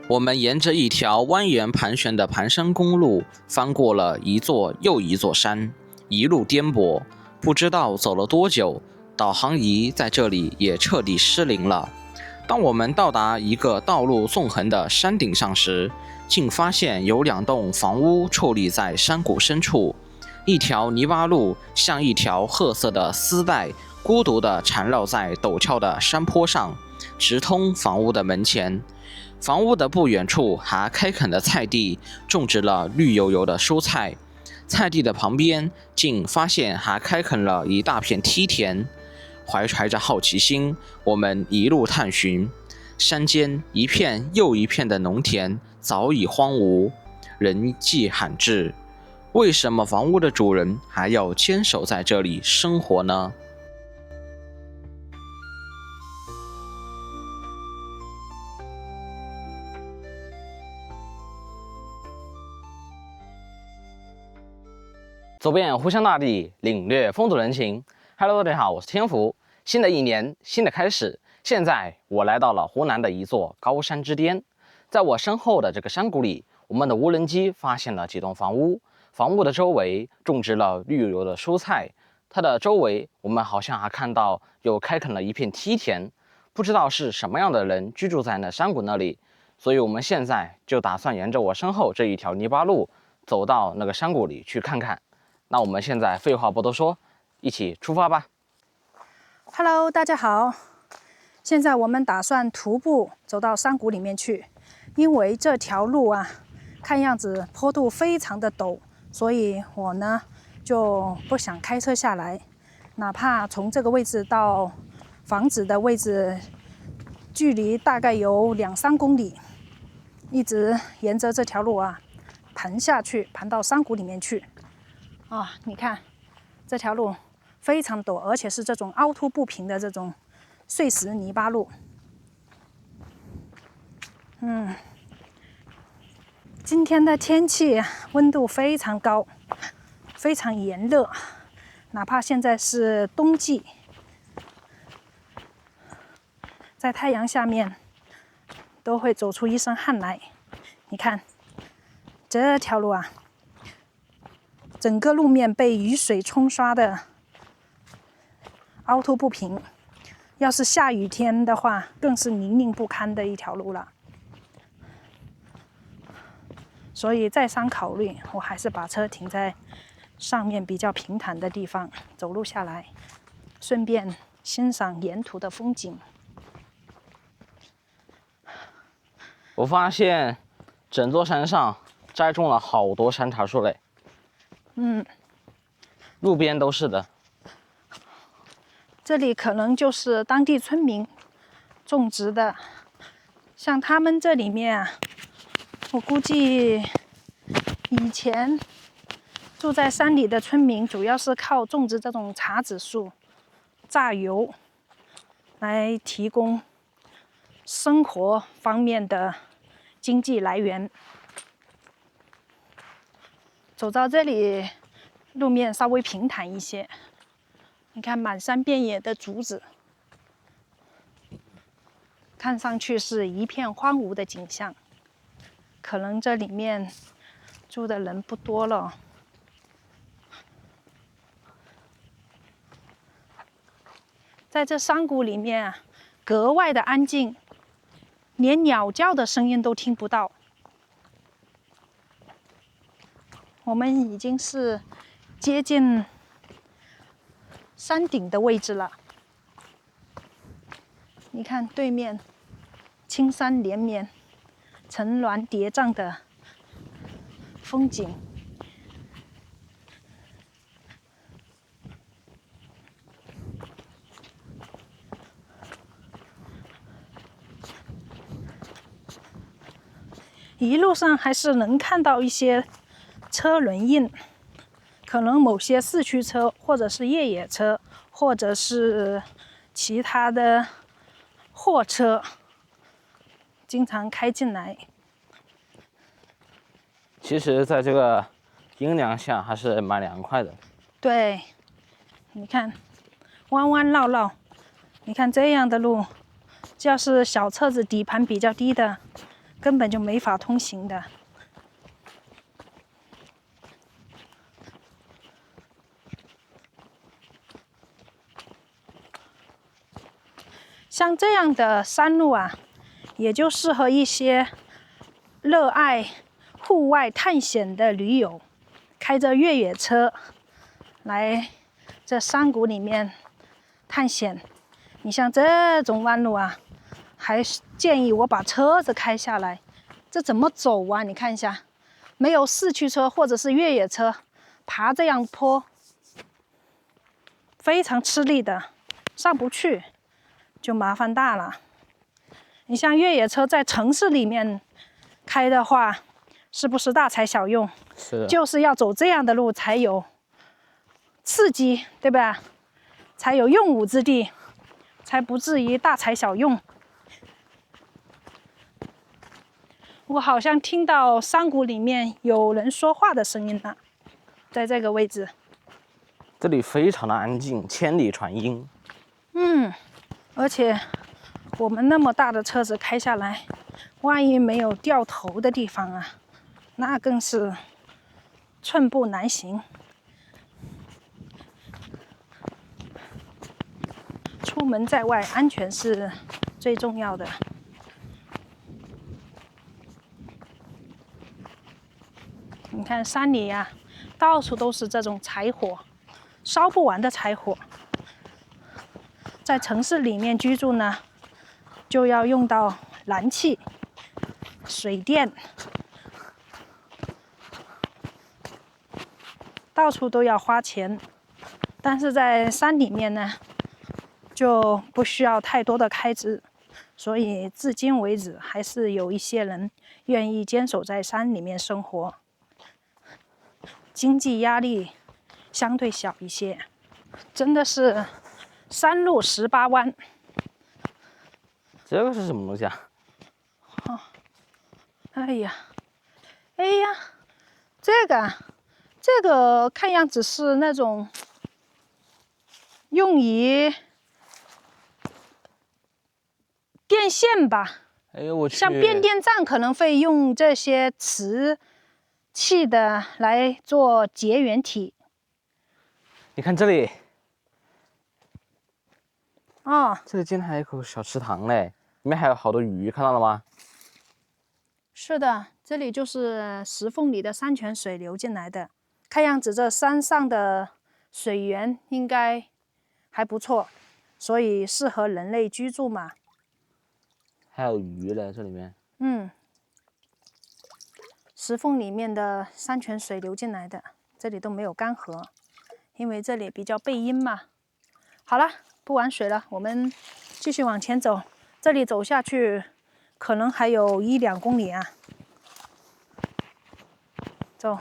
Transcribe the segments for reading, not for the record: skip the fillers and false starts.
我们沿着一条蜿蜒盘旋的盘山公路，翻过了一座又一座山，一路颠簸，不知道走了多久，导航仪在这里也彻底失灵了。当我们到达一个道路纵横的山顶上时，竟发现有2栋房屋矗立在山谷深处，一条泥巴路像一条褐色的丝带，孤独地缠绕在陡峭的山坡上，直通房屋的门前。房屋的不远处还开垦的菜地，种植了绿油油的蔬菜。菜地的旁边竟发现还开垦了一大片梯田。怀揣着好奇心，我们一路探寻。山间一片又一片的农田早已荒芜，人迹罕至。为什么房屋的主人还要坚守在这里生活呢？走遍湖湘大地，领略风土人情。Hello， 大家好，我是天福。新的一年，新的开始。现在我来到了湖南的一座高山之巅，在我身后的这个山谷里，我们的无人机发现了几栋房屋，房屋的周围种植了绿油油的蔬菜，它的周围我们好像还看到有开垦了一片梯田，不知道是什么样的人居住在那山谷那里，所以我们现在就打算沿着我身后这一条泥巴路走到那个山谷里去看看。那我们现在废话不多说，一起出发吧。Hello， 大家好。现在我们打算徒步走到山谷里面去，因为这条路啊，看样子坡度非常的陡，所以我呢就不想开车下来，哪怕从这个位置到房子的位置，距离大概有2-3公里，一直沿着这条路啊盘下去，盘到山谷里面去。你看这条路非常陡，而且是这种凹凸不平的这种碎石泥巴路。今天的天气温度非常高，非常炎热，哪怕现在是冬季，在太阳下面都会走出一身汗来。你看这条路啊，整个路面被雨水冲刷的凹凸不平，要是下雨天的话，更是泥泞不堪的一条路了。所以再三考虑，我还是把车停在上面比较平坦的地方，走路下来，顺便欣赏沿途的风景。我发现整座山上栽种了好多山茶树嘞。路边都是的。这里可能就是当地村民种植的，像他们这里面啊，我估计以前住在山里的村民主要是靠种植这种茶籽树、榨油来提供生活方面的经济来源。走到这里，路面稍微平坦一些，你看满山遍野的竹子，看上去是一片荒芜的景象，可能这里面住的人不多了。在这山谷里面啊，格外的安静，连鸟叫的声音都听不到。我们已经是接近山顶的位置了，你看对面青山连绵、层峦叠嶂的风景。一路上还是能看到一些车轮印，可能某些四驱车或者是越野车或者是其他的货车经常开进来。其实在这个阴凉下还是蛮凉快的。对，你看弯弯绕绕，你看这样的路，要是小车子底盘比较低的，根本就没法通行的。像这样的山路啊，也就适合一些热爱户外探险的驴友，开着越野车来这山谷里面探险。你像这种弯路啊，还建议我把车子开下来，这怎么走啊？你看一下，没有四驱车或者是越野车，爬这样坡非常吃力的，上不去就麻烦大了。你像越野车在城市里面开的话，是不是大材小用？是的，就是要走这样的路才有刺激，对吧？才有用武之地，才不至于大材小用。我好像听到山谷里面有人说话的声音了，在这个位置。这里非常的安静，千里传音。而且我们那么大的车子开下来，万一没有掉头的地方啊，那更是寸步难行。出门在外，安全是最重要的。你看山里呀，到处都是这种柴火，烧不完的柴火。在城市里面居住呢，就要用到燃气、水电，到处都要花钱。但是在山里面呢，就不需要太多的开支，所以至今为止还是有一些人愿意坚守在山里面生活，经济压力相对小一些。真的是山路18弯。这个是什么东西啊？哎呀，这个看样子是那种用于电线吧。哎呦我去！像变电站可能会用这些瓷器的来做绝缘体。你看这里，哦，这里竟然还有一口小池塘嘞，里面还有好多鱼，看到了吗？是的，这里就是石缝里的山泉水流进来的。看样子这山上的水源应该还不错，所以适合人类居住嘛。还有鱼嘞，这里面。石缝里面的山泉水流进来的，这里都没有干涸，因为这里比较背阴嘛。好了，不玩水了，我们继续往前走。这里走下去可能还有1-2公里啊。走，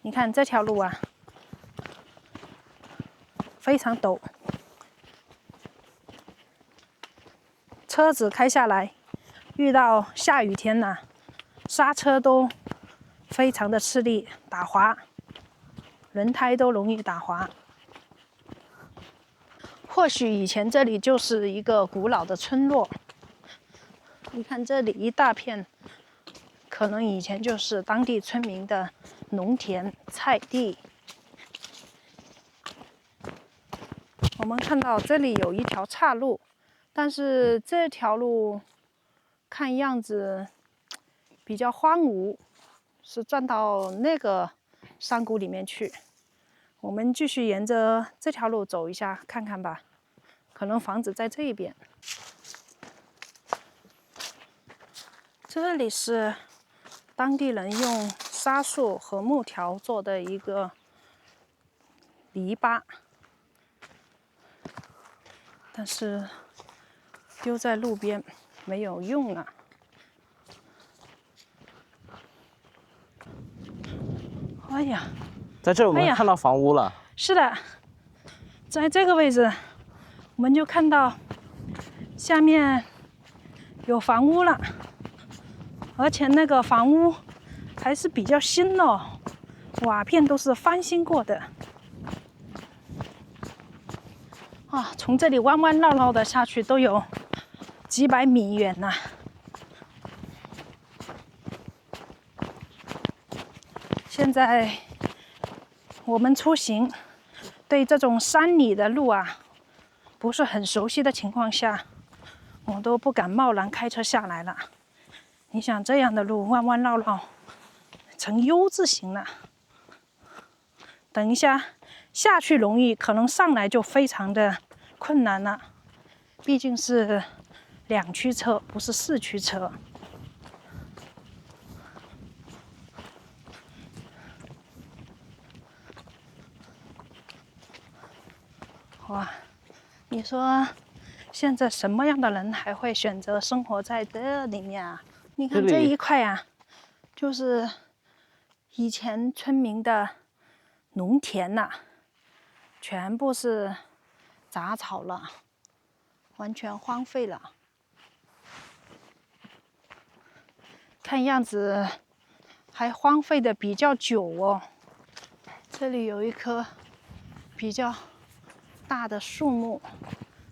你看这条路啊，非常陡，车子开下来，遇到下雨天呐，刹车都非常的吃力，打滑，轮胎都容易打滑。或许以前这里就是一个古老的村落，你看这里一大片，可能以前就是当地村民的农田、菜地。我们看到这里有一条岔路，但是这条路看样子比较荒芜，是转到那个山谷里面去。我们继续沿着这条路走一下看看吧，可能房子在这一边。这里是当地人用沙树和木条做的一个篱笆，但是丢在路边没有用啊。哎呀，在这儿我们看到房屋了。是的，在这个位置，我们就看到下面有房屋了，而且那个房屋还是比较新哦，瓦片都是翻新过的。啊，从这里弯弯绕绕的下去都有几百米远呐。现在我们出行，对这种山里的路啊，不是很熟悉的情况下，我都不敢贸然开车下来了。你想这样的路弯弯绕绕，呈 U 字形了。等一下下去容易，可能上来就非常的困难了。毕竟是2驱车，不是4驱车。哇，你说现在什么样的人还会选择生活在这里面啊？你看这一块啊，就是以前村民的农田呐，全部是杂草了，完全荒废了。看样子还荒废的比较久哦。这里有一棵比较大的树木，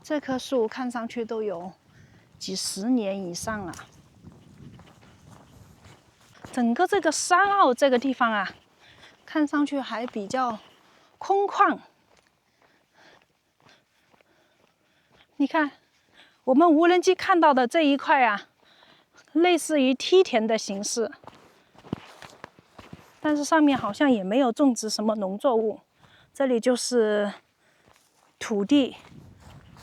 这棵树看上去都有几十年以上了。整个这个山坳这个地方啊，看上去还比较空旷。你看，我们无人机看到的这一块啊，类似于梯田的形式，但是上面好像也没有种植什么农作物，这里就是土地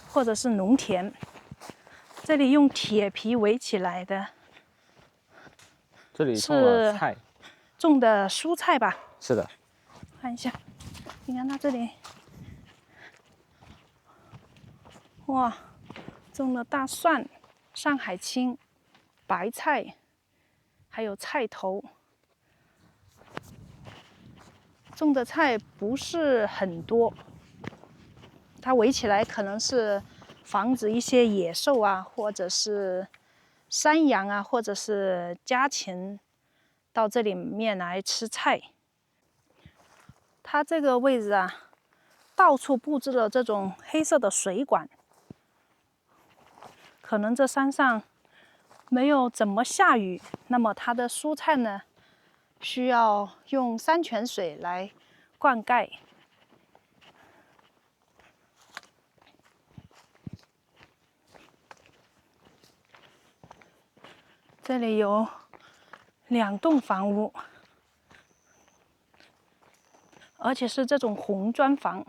或者是农田。这里用铁皮围起来的，这里种了菜，种的蔬菜吧？是的。看一下，你看它这里，哇，种了大蒜、上海青、白菜，还有菜头。种的菜不是很多，它围起来可能是防止一些野兽啊，或者是山羊啊，或者是家禽到这里面来吃菜。它这个位置啊，到处布置了这种黑色的水管，可能这山上没有怎么下雨，那么它的蔬菜呢，需要用山泉水来灌溉。这里有2栋房屋，而且是这种红砖房。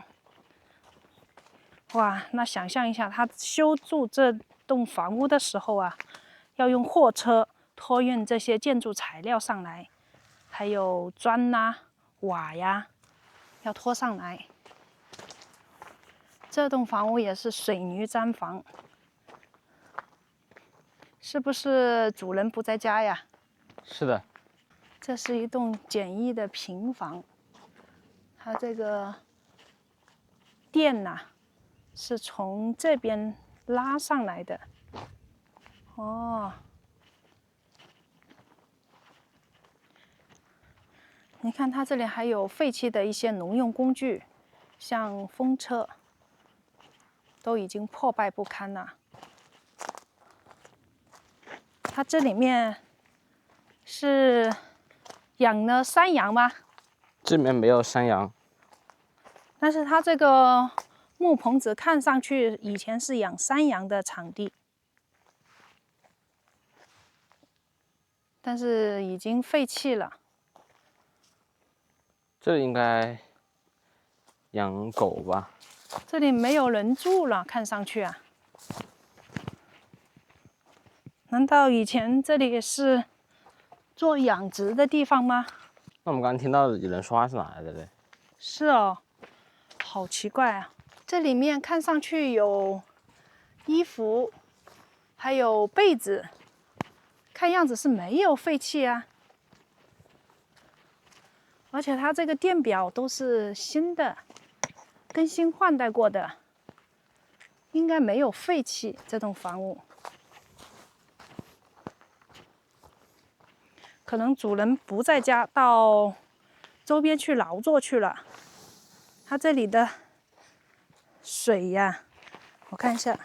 哇，那想象一下，他修筑这栋房屋的时候啊，要用货车托运这些建筑材料上来，还有砖呐、瓦呀，要拖上来。这栋房屋也是水泥毡房，是不是主人不在家呀？是的。这是一栋简易的平房，它这个电呐，是从这边拉上来的。哦，你看它这里还有废弃的一些农用工具，像风车，都已经破败不堪了。它这里面是养了山羊吗？这里面没有山羊，但是它这个木棚子看上去以前是养山羊的场地，但是已经废弃了。这里应该养狗吧？这里没有人住了，看上去啊。难道以前这里是做养殖的地方吗？那我们刚刚听到有人说话是哪来的嘞？是哦，好奇怪啊！这里面看上去有衣服，还有被子，看样子是没有废弃啊。而且它这个电表都是新的，更新换代过的，应该没有废弃这栋房屋。可能主人不在家，到周边去劳作去了。它这里的水呀，我看一下，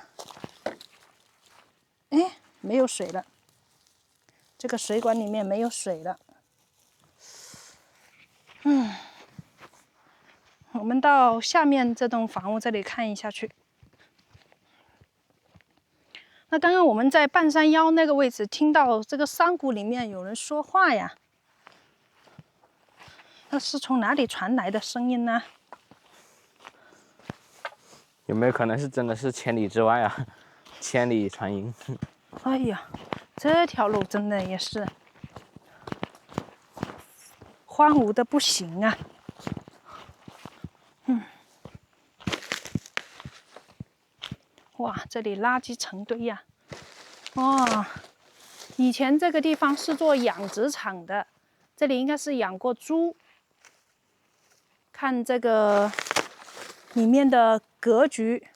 哎，没有水了。这个水管里面没有水了。我们到下面这栋房屋这里看一下去。那刚刚我们在半山腰那个位置听到这个山谷里面有人说话呀，那是从哪里传来的声音呢？有没有可能是真的是千里之外啊？千里传音。哎呀，这条路真的也是荒芜的不行啊！哇，这里垃圾成堆呀！哦，以前这个地方是做养殖场的，这里应该是养过猪。看这个里面的格局，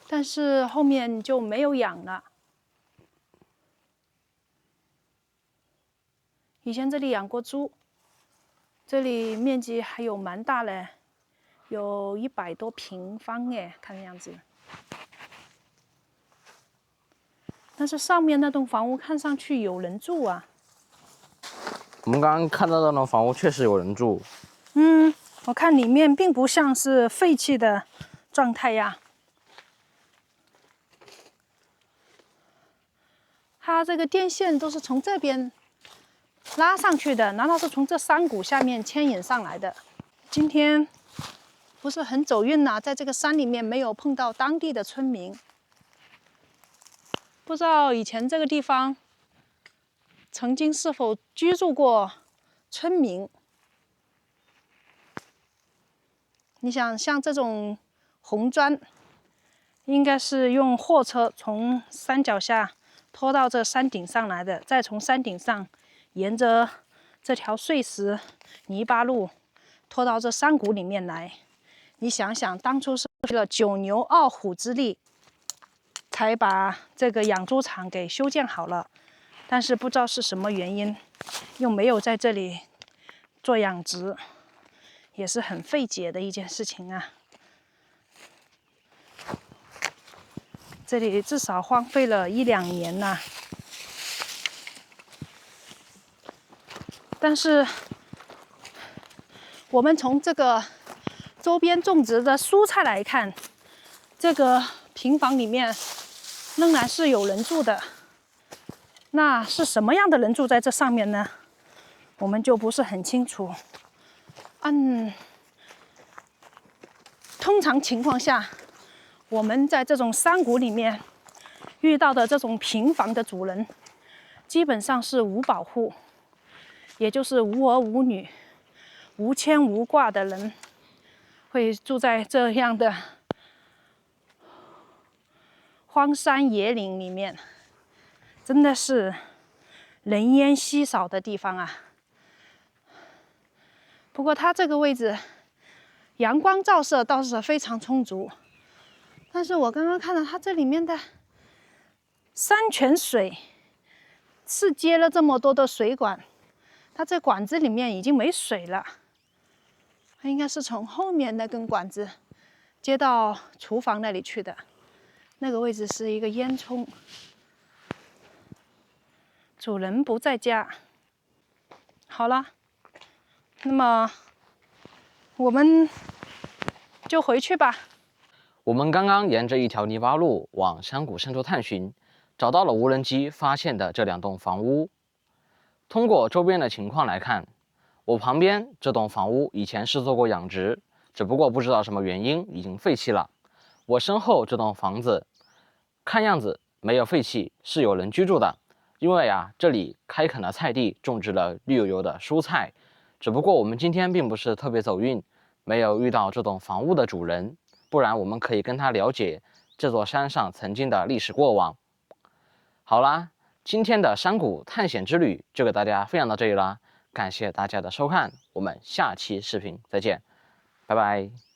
但是后面就没有养了。以前这里养过猪，这里面积还有蛮大嘞，有100多平方哎，看样子。但是上面那栋房屋看上去有人住啊。我们刚刚看到的那栋房屋确实有人住。我看里面并不像是废弃的状态呀。它这个电线都是从这边拉上去的，难道是从这山谷下面牵引上来的？今天不是很走运呐，在这个山里面没有碰到当地的村民。不知道以前这个地方曾经是否居住过村民？你想，像这种红砖，应该是用货车从山脚下拖到这山顶上来的，再从山顶上沿着这条碎石泥巴路拖到这山谷里面来。你想想，当初是费了9牛2虎之力，才把这个养猪场给修建好了，但是不知道是什么原因，又没有在这里做养殖，也是很费解的一件事情啊。这里至少荒废了1、2年呐。但是我们从这个周边种植的蔬菜来看，这个平房里面仍然是有人住的。那是什么样的人住在这上面呢？我们就不是很清楚。通常情况下，我们在这种山谷里面遇到的这种平房的主人，基本上是无保护，也就是无儿无女、无牵无挂的人，会住在这样的荒山野岭里面，真的是人烟稀少的地方啊。不过它这个位置阳光照射倒是非常充足，但是我刚刚看到它这里面的山泉水是接了这么多的水管，它这管子里面已经没水了，它应该是从后面那根管子接到厨房那里去的。那个位置是一个烟囱，主人不在家。好了，那么我们就回去吧。我们刚刚沿着一条泥巴路往山谷深处探寻，找到了无人机发现的这2栋房屋。通过周边的情况来看，我旁边这栋房屋以前是做过养殖，只不过不知道什么原因已经废弃了。我身后这栋房子看样子没有废弃，是有人居住的。因为这里开垦了菜地，种植了绿油油的蔬菜。只不过我们今天并不是特别走运，没有遇到这栋房屋的主人，不然我们可以跟他了解这座山上曾经的历史过往。好啦，今天的山谷探险之旅就给大家分享到这里啦，感谢大家的收看，我们下期视频再见，拜拜。